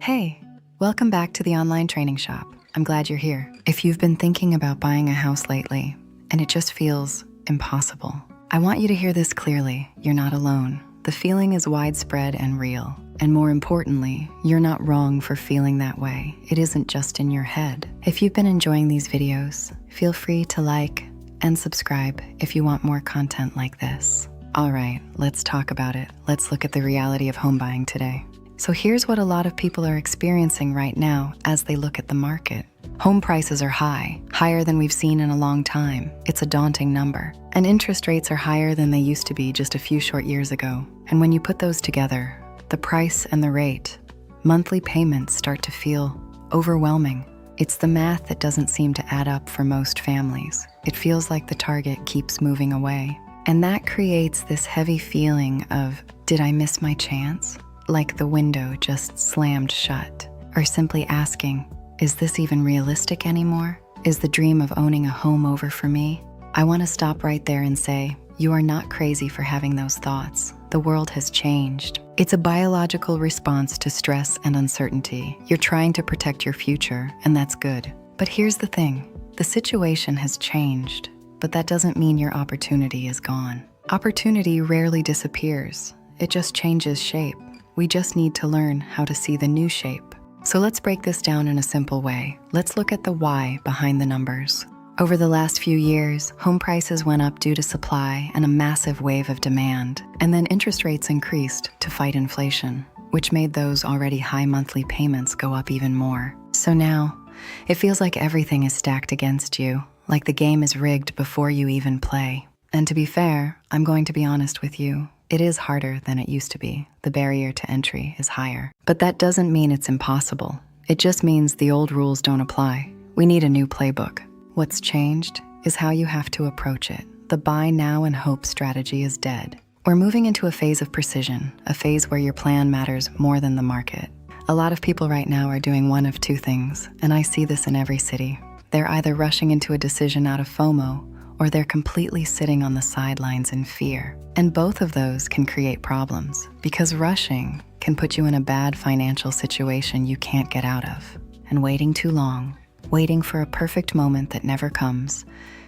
Hey, welcome back to the online training shop. I'm glad you're here. If you've been thinking about buying a house lately and it just feels impossible, I want you to hear this clearly. You're not alone. The feeling is widespread and real. And more importantly, you're not wrong for feeling that way. It isn't just in your head. If you've been enjoying these videos, feel free to like and subscribe if you want more content like this. All right, let's talk about it. Let's look at the reality of home buying today. So here's what a lot of people are experiencing right now as they look at the market. Home prices are high, higher than we've seen in a long time. It's a daunting number. And interest rates are higher than they used to be just a few short years ago. And when you put those together, the price and the rate, monthly payments start to feel overwhelming. It's the math that doesn't seem to add up for most families. It feels like the target keeps moving away. And that creates this heavy feeling of, did I miss my chance? Like the window just slammed shut. Or simply asking, is this even realistic anymore? Is the dream of owning a home over for me? I want to stop right there and say, you are not crazy for having those thoughts. The world has changed. It's a biological response to stress and uncertainty. You're trying to protect your future, and that's good. But here's the thing. The situation has changed, but that doesn't mean your opportunity is gone. Opportunity rarely disappears. It just changes shape. We just need to learn how to see the new shape. So let's break this down in a simple way. Let's look at the why behind the numbers. Over the last few years, home prices went up due to supply and a massive wave of demand. And then interest rates increased to fight inflation, which made those already high monthly payments go up even more. So now, it feels like everything is stacked against you, like the game is rigged before you even play. And to be fair, I'm going to be honest with you. It is harder than it used to be. The barrier to entry is higher. But that doesn't mean it's impossible. It just means the old rules don't apply. We need a new playbook. What's changed is how you have to approach it. The buy now and hope strategy is dead. We're moving into a phase of precision, a phase where your plan matters more than the market. A lot of people right now are doing one of two things, and I see this in every city. They're either rushing into a decision out of FOMO, or they're completely sitting on the sidelines in fear. And both of those can create problems, because rushing can put you in a bad financial situation you can't get out of. And waiting too long, waiting for a perfect moment that never comes,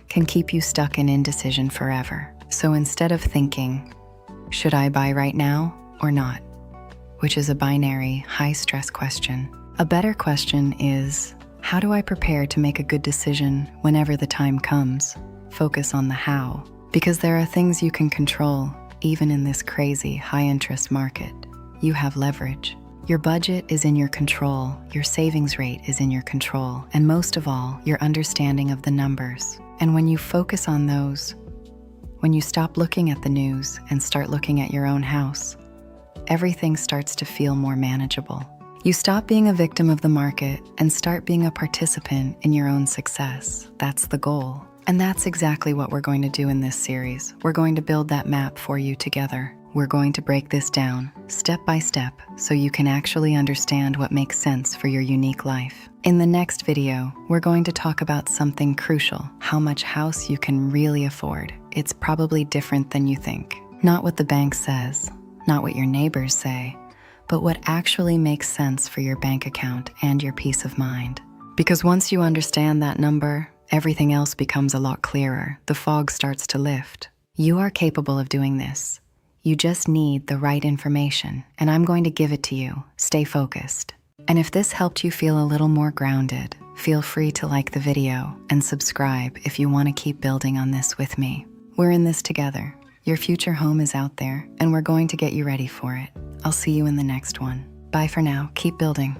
can keep you stuck in indecision forever. So instead of thinking, should I buy right now or not? Which is a binary, high-stress question. A better question is, how do I prepare to make a good decision whenever the time comes? Focus on the how, because there are things you can control, even in this crazy high-interest market. You have leverage. Your budget is in your control, your savings rate is in your control, and most of all, your understanding of the numbers. And when you focus on those, when you stop looking at the news and start looking at your own house, everything starts to feel more manageable. You stop being a victim of the market and start being a participant in your own success. That's the goal. And that's exactly what we're going to do in this series. We're going to build that map for you together. We're going to break this down step by step so you can actually understand what makes sense for your unique life. In the next video, we're going to talk about something crucial, how much house you can really afford. It's probably different than you think. Not what the bank says, not what your neighbors say, but what actually makes sense for your bank account and your peace of mind. Because once you understand that number, everything else becomes a lot clearer. The fog starts to lift. You are capable of doing this. You just need the right information, and I'm going to give it to you. Stay focused. And if this helped you feel a little more grounded, feel free to like the video and subscribe if you want to keep building on this with me. We're in this together. Your future home is out there, and we're going to get you ready for it. I'll see you in the next one. Bye for now. Keep building.